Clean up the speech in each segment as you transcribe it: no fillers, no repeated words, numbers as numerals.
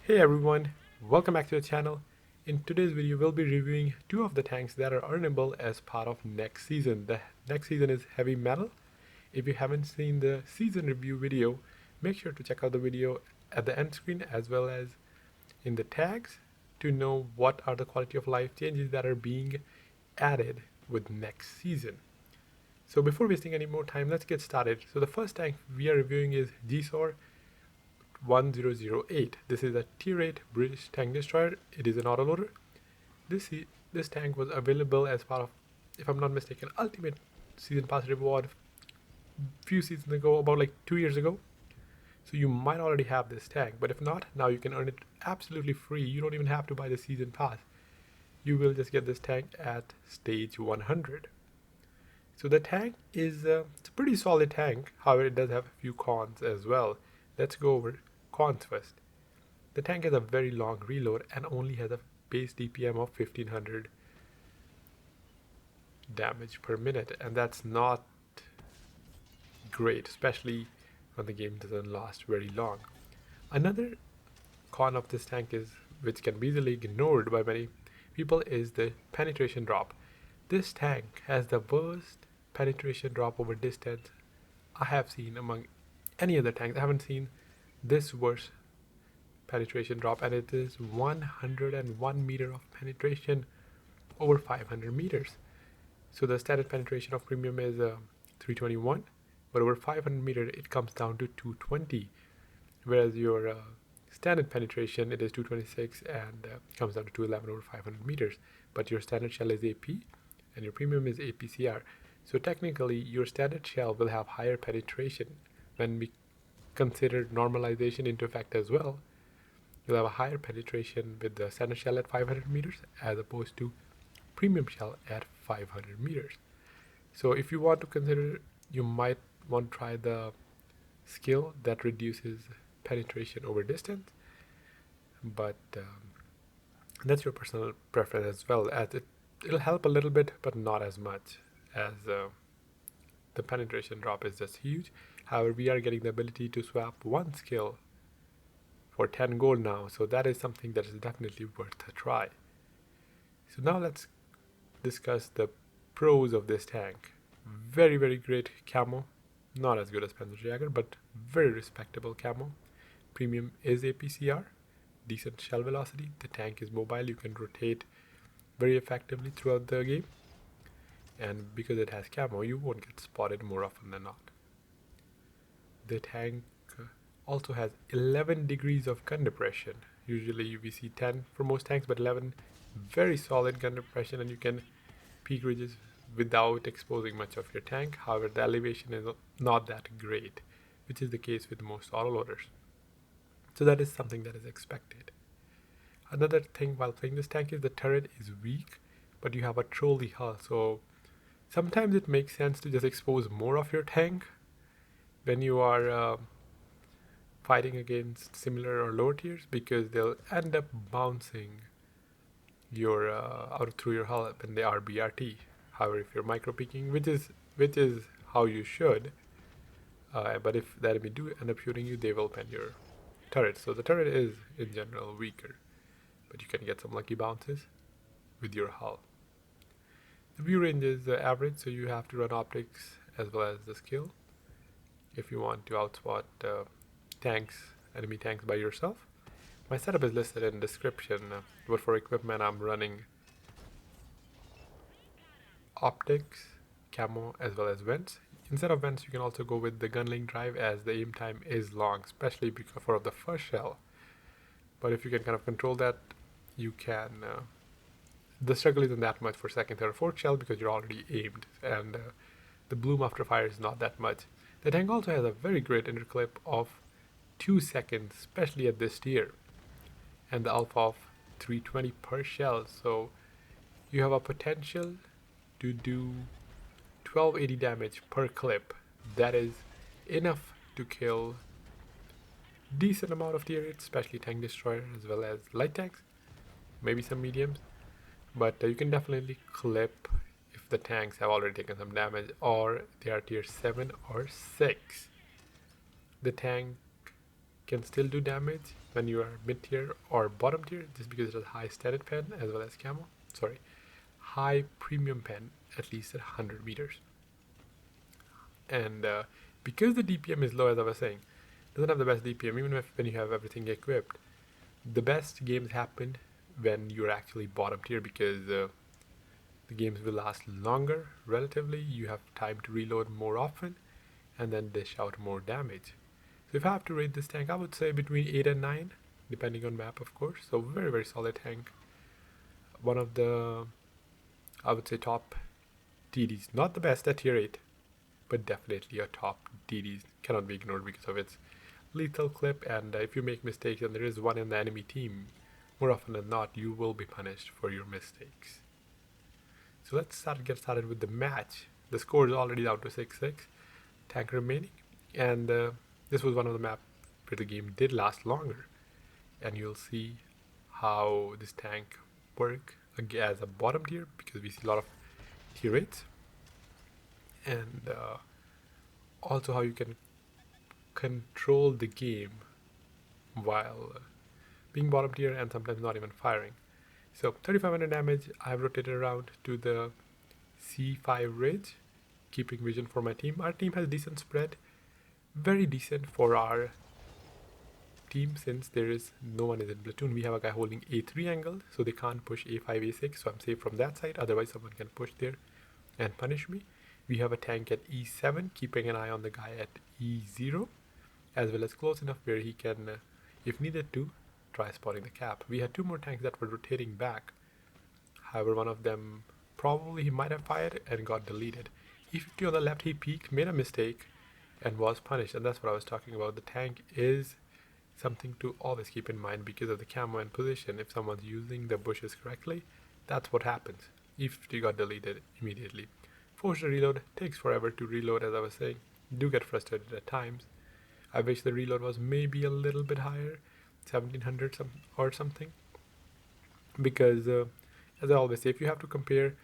Hey everyone, welcome back to the channel. In today's video, we'll be reviewing two of the tanks that are earnable as part of next season. The next season is Heavy Metal. If you haven't seen the season review video, make sure to check out the video at the end screen as well as in the tags to know what are the quality of life changes that are being added with next season. So before wasting any more time, let's get started. So the first tank we are reviewing is GSOR 1008. This is a tier 8 British tank destroyer. It is an autoloader. This tank was available as part of, if I'm not mistaken, Ultimate Season Pass reward a few seasons ago, about like 2 years ago. So you might already have this tank, but if not, now you can earn it absolutely free. You don't even have to buy the season pass. You will just get this tank at stage 100. So the tank is it's a pretty solid tank. However, it does have a few cons as well. Let's go over cons first. The tank has a very long reload and only has a base DPM of 1500 damage per minute, and that's not great, especially when the game doesn't last very long. Another con of this tank is, which can be easily ignored by many people, is the penetration drop. This tank has the worst penetration drop over distance I have seen among any other tanks. I haven't seen this worse penetration drop, and it is 101 meter of penetration over 500 meters. So the standard penetration of premium is 321, but over 500 meter it comes down to 220, whereas your standard penetration, it is 226 and comes down to 211 over 500 meters. But your standard shell is AP and your premium is APCR. So technically your standard shell will have higher penetration. When we consider normalization into effect as well, you'll have a higher penetration with the standard shell at 500 meters as opposed to premium shell at 500 meters. So if you want to consider, you might want to try the skill that reduces penetration over distance, but that's your personal preference as well, as it'll help a little bit but not as much, as the penetration drop is just huge. However, we are getting the ability to swap one skill for 10 gold now, so that is something that is definitely worth a try. So now let's discuss the pros of this tank. Very great camo, not as good as Panther Jagger, but very respectable camo. Premium is APCR, decent shell velocity. The tank is mobile, you can rotate very effectively throughout the game, and because it has camo, you won't get spotted more often than not. The tank also has 11 degrees of gun depression. Usually we see 10 for most tanks, but 11, very solid gun depression, and you can peak ridges without exposing much of your tank. However, the elevation is not that great, which is the case with most autoloaders. So that is something that is expected. Another thing while playing this tank is the turret is weak, but you have a trolley hull, so sometimes it makes sense to just expose more of your tank when you are fighting against similar or lower tiers, because they'll end up bouncing your out through your hull when they are BRT. However, if you're micro peeking, which is how you should, but if the enemy do end up shooting you, they will pen your turret. So the turret is in general weaker, but you can get some lucky bounces with your hull. The view range is average, so you have to run optics as well as the skill if you want to outspot enemy tanks by yourself. My setup is listed in the description, but for equipment I'm running optics, camo, as well as vents. Instead of vents, you can also go with the gunling drive, as the aim time is long, especially because for the first shell. But if you can kind of control that, you can. The struggle isn't that much for second, third, or fourth shell because you're already aimed, and the bloom after fire is not that much. The tank also has a very great interclip of 2 seconds, especially at this tier, and the alpha of 320 per shell. So you have a potential to do 1280 damage per clip. That is enough to kill decent amount of tier 8, especially tank destroyer as well as light tanks, maybe some mediums, but you can definitely clip if the tanks have already taken some damage or they are tier 7 or 6. The tank can still do damage when you are mid tier or bottom tier, just because it has high standard pen as well as high premium pen, at least at 100 meters. And because the DPM is low, as I was saying, doesn't have the best DPM, even when you have everything equipped. The best games happen when you're actually bottom tier, because the games will last longer relatively. You have time to reload more often and then dish out more damage. So if I have to rate this tank, I would say between 8 and 9, depending on map, of course. So very, very solid tank. One of the, I would say, top TDs. Not the best at tier 8, but definitely a top TD. Cannot be ignored because of its lethal clip, and if you make mistakes and there is one in the enemy team, more often than not, you will be punished for your mistakes. So let's get started with the match. The score is already down to 6-6, tank remaining, and this was one of the maps where the game did last longer, and you'll see how this tank work as a bottom tier, because we see a lot of tier 8s, and also how you can control the game while being bottom tier and sometimes not even firing. So 3500 damage. I have rotated around to the C5 ridge, keeping vision for my team. Our team has decent spread, very decent for our team, since there is no one is in platoon. We have a guy holding A3 angle, so they can't push A5, A6, so I'm safe from that side. Otherwise someone can push there and punish me. We have a tank at E7, keeping an eye on the guy at E0, as well as close enough where he can, if needed to, try spotting the cap. We had two more tanks that were rotating back. However, one of them, probably he might have fired and got deleted. E50 on the left, he peeked, made a mistake, and was punished. And that's what I was talking about. The tank is something to always keep in mind because of the camo and position. If someone's using the bushes correctly, that's what happens. E50 got deleted immediately. Forced to reload, takes forever to reload, as I was saying. Do get frustrated at times. I wish the reload was maybe a little bit higher, 1700 or something, because as I always say, if you have to compare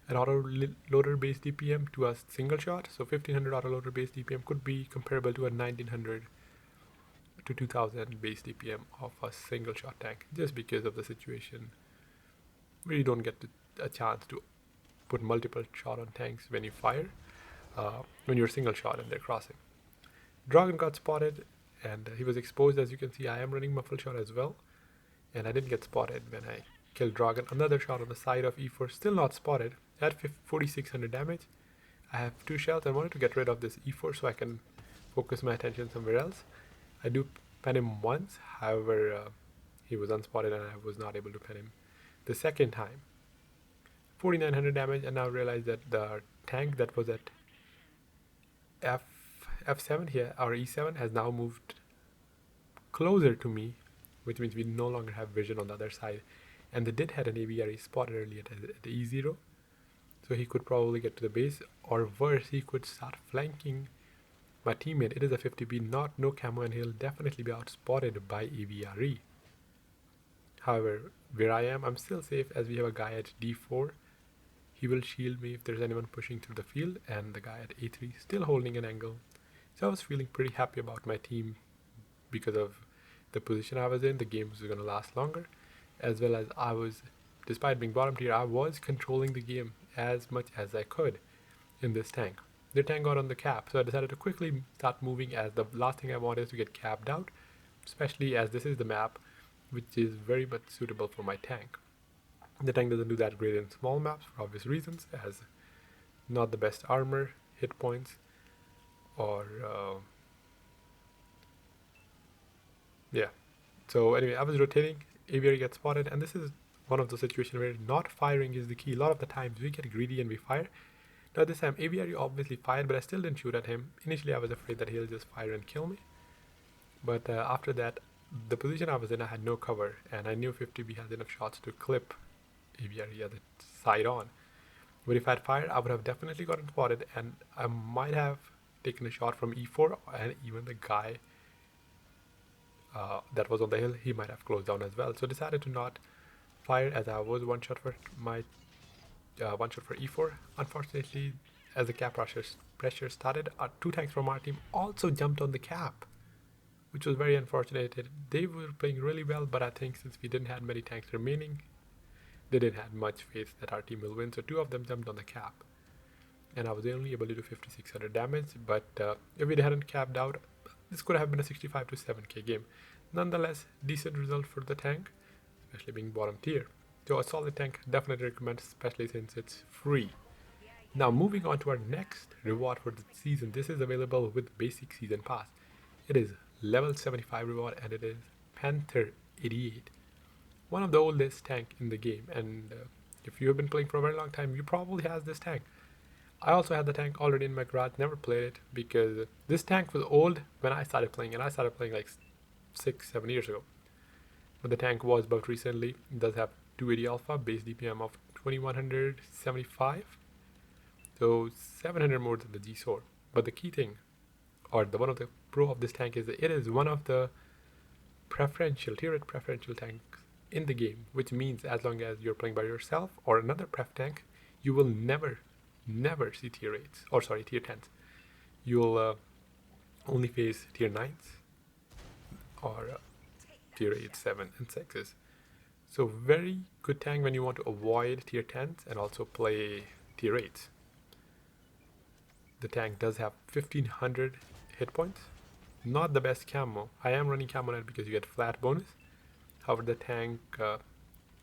an autoloader based DPM to a single shot, so 1500 autoloader based DPM could be comparable to a 1900 to 2000 base DPM of a single shot tank, just because of the situation where you don't get a chance to put multiple shot on tanks when you fire, when you're single shot and they're crossing. Dragon got spotted and he was exposed. As you can see, I am running muffled shot as well, and I didn't get spotted when I killed Dragon. Another shot on the side of E4, still not spotted, at 4600 damage. I have 2 shells. I wanted to get rid of this E4 so I can focus my attention somewhere else. I do pen him once, however he was unspotted and I was not able to pen him the second time. 4900 damage, and now realize that the tank that was at F7 here, our E7, has now moved closer to me, which means we no longer have vision on the other side. And they did have an AVR spotted earlier at the E0, so he could probably get to the base, or worse, he could start flanking my teammate. It is a 50B, no camo, and he'll definitely be outspotted by AVRE. However, where I am, I'm still safe, as we have a guy at D4. He will shield me if there's anyone pushing through the field, and the guy at A3 still holding an angle. So I was feeling pretty happy about my team because of the position I was in. The game was going to last longer, as well as I was, despite being bottom tier, I was controlling the game as much as I could in this tank. The tank got on the cap, so I decided to quickly start moving, as the last thing I wanted is to get capped out, especially as this is the map which is very much suitable for my tank. The tank doesn't do that great in small maps for obvious reasons, as not the best armor, hit points, or yeah. So anyway, I was rotating, AVR gets spotted, and this is one of those situations where not firing is the key. A lot of the times we get greedy and we fire. Now this time AVR obviously fired, but I still didn't shoot at him. Initially I was afraid that he'll just fire and kill me, but after that, the position I was in, I had no cover, and I knew 50B has enough shots to clip AVR other side on. But if I had fired, I would have definitely gotten spotted, and I might have taken a shot from E4, and even the guy that was on the hill, he might have closed down as well. So decided to not fire, as I was one shot for E4. Unfortunately, as the cap pressure started, 2 tanks from our team also jumped on the cap. which was very unfortunate. They were playing really well, but I think since we didn't have many tanks remaining, they didn't have much faith that our team will win, so two of them jumped on the cap. And I was only able to do 5600 damage, but if we hadn't capped out, this could have been a 65 to 7k game. Nonetheless, decent result for the tank, especially being bottom tier. So a solid tank, definitely recommend, especially since it's free. Now moving on to our next reward for the season. This is available with basic season pass. It is level 75 reward and it is Panther 88. One of the oldest tank in the game, and if you have been playing for a very long time, you probably has this tank. I also had the tank already in my garage, never played it because this tank was old when I started playing, and I started playing like 6-7 years ago. But the tank was buffed recently. It does have 280 alpha, base DPM of 2175, so 700 more than the GSOR. But the key thing, or the one of the pro of this tank, is that it is one of the preferential, tier 8 preferential tanks in the game, which means as long as you're playing by yourself or another pref tank, you will never see tier 8s, or sorry, tier 10s. You'll only face tier 9s or tier 8, 7 and 6s. So very good tank when you want to avoid tier 10s and also play tier 8s. The tank does have 1500 hit points. Not the best camo. I am running camo net because you get flat bonus. However, the tank,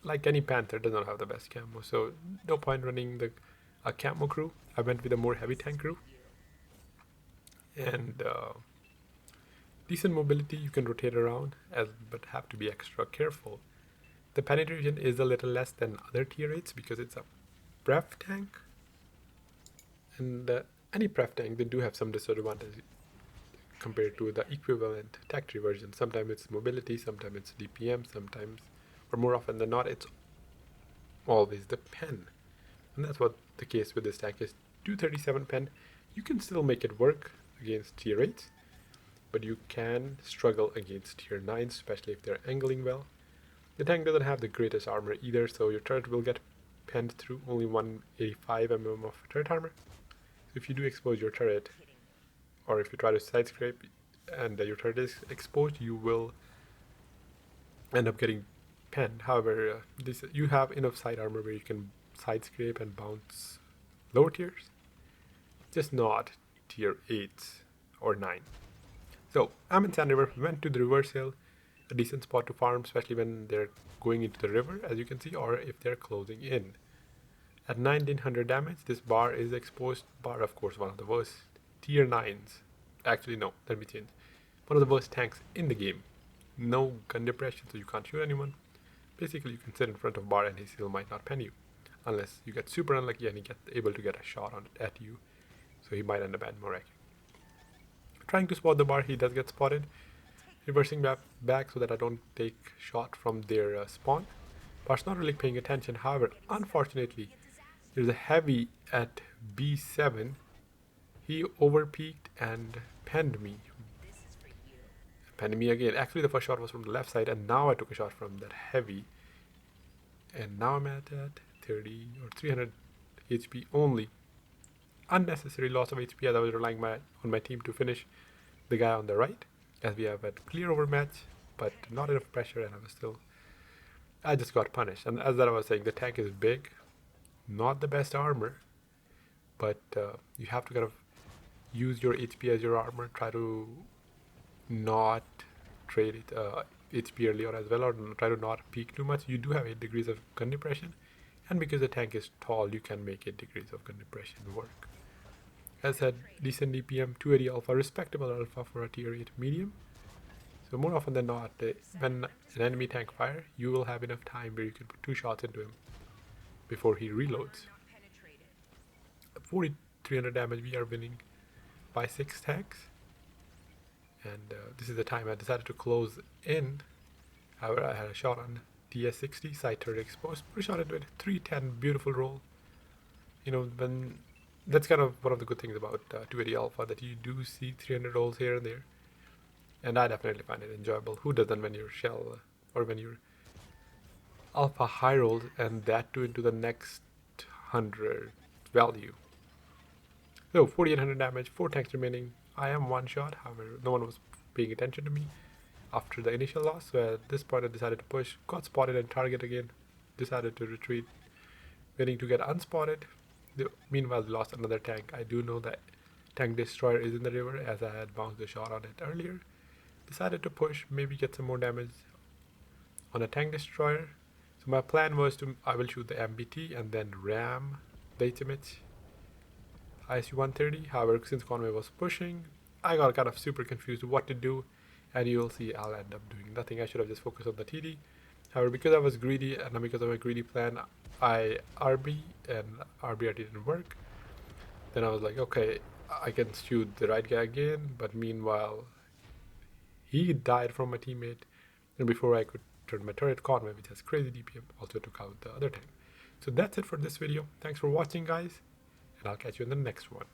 like any Panther, does not have the best camo. So no point running a camo crew. I went with a more heavy tank crew. And decent mobility, you can rotate around, but have to be extra careful. The penetration is a little less than other tier 8s because it's a pref tank. And any pref tank, they do have some disadvantages compared to the equivalent tech tree version. Sometimes it's mobility, sometimes it's DPM, sometimes, or more often than not, it's always the pen. And that's what the case with this tank is. 237 pen, you can still make it work against tier 8s, but you can struggle against tier 9s, especially if they're angling well. The tank doesn't have the greatest armor either, so your turret will get penned through, only 185 mm of turret armor. So if you do expose your turret, or if you try to side scrape and your turret is exposed, you will end up getting penned. However, you have enough side armor where you can side scrape and bounce lower tiers, just not tier 8s or 9. So I'm in Sandriver, went to the river hill, a decent spot to farm, especially when they're going into the river, as you can see, or if they're closing in. At 1900 damage, this bar is exposed. Bar, of course, one of the worst tier 9s. Actually, no, let me change. One of the worst tanks in the game. No gun depression, so you can't shoot anyone. Basically, you can sit in front of bar and he still might not pen you. Unless you get super unlucky and he gets able to get a shot at you. So he might end up at more accurate. Trying to spot the bar, he does get spotted. Reversing back so that I don't take shot from their spawn. Bar's not really paying attention. However, unfortunately, there's a heavy at B7. He overpeaked and penned me. Penned me again. Actually, the first shot was from the left side, and now I took a shot from that heavy. And now I'm at 30 or 300 HP only. Unnecessary loss of HP as I was relying on my team to finish the guy on the right, as we have a clear overmatch, but not enough pressure, and I just got punished. And as I was saying, the tank is big, not the best armor, but you have to kind of use your HP as your armor. Try to not trade it HP early on as well, or try to not peak too much. You do have 8 degrees of gun depression, and because the tank is tall, you can make 8 degrees of gun depression work. As said, decent DPM, 280 alpha, respectable alpha for a tier 8 medium. So more often than not, when an enemy tank fire, you will have enough time where you can put 2 shots into him before he reloads. 4300 damage, we are winning by 6 tanks. And this is the time I decided to close in. However, I had a shot on DS60, side turret exposed, put a shot into it, 310, beautiful roll. You know, when that's kind of one of the good things about 280 alpha, that you do see 300 rolls here and there. And I definitely find it enjoyable. Who doesn't when you're shell or when you're alpha high rolled, and that too into the next 100 value. So 4800 damage, 4 tanks remaining. I am one shot, however, no one was paying attention to me after the initial loss. So at this point I decided to push, got spotted and target again, decided to retreat, waiting to get unspotted. Meanwhile, they lost another tank. I do know that tank destroyer is in the river as I had bounced a shot on it earlier. Decided to push, maybe get some more damage on a tank destroyer. So my plan was I will shoot the MBT and then ram the HMH ISU-130. However, since Conway was pushing, I got kind of super confused what to do, and you'll see I'll end up doing nothing. I should have just focused on the TD. However, because I was greedy and because of my greedy plan, I RB and RBRT didn't work. Then I was like, okay, I can shoot the right guy again, but meanwhile, he died from my teammate, and before I could turn my turret, Conway, which has crazy DPM, also took out the other tank. So that's it for this video. Thanks for watching, guys, and I'll catch you in the next one.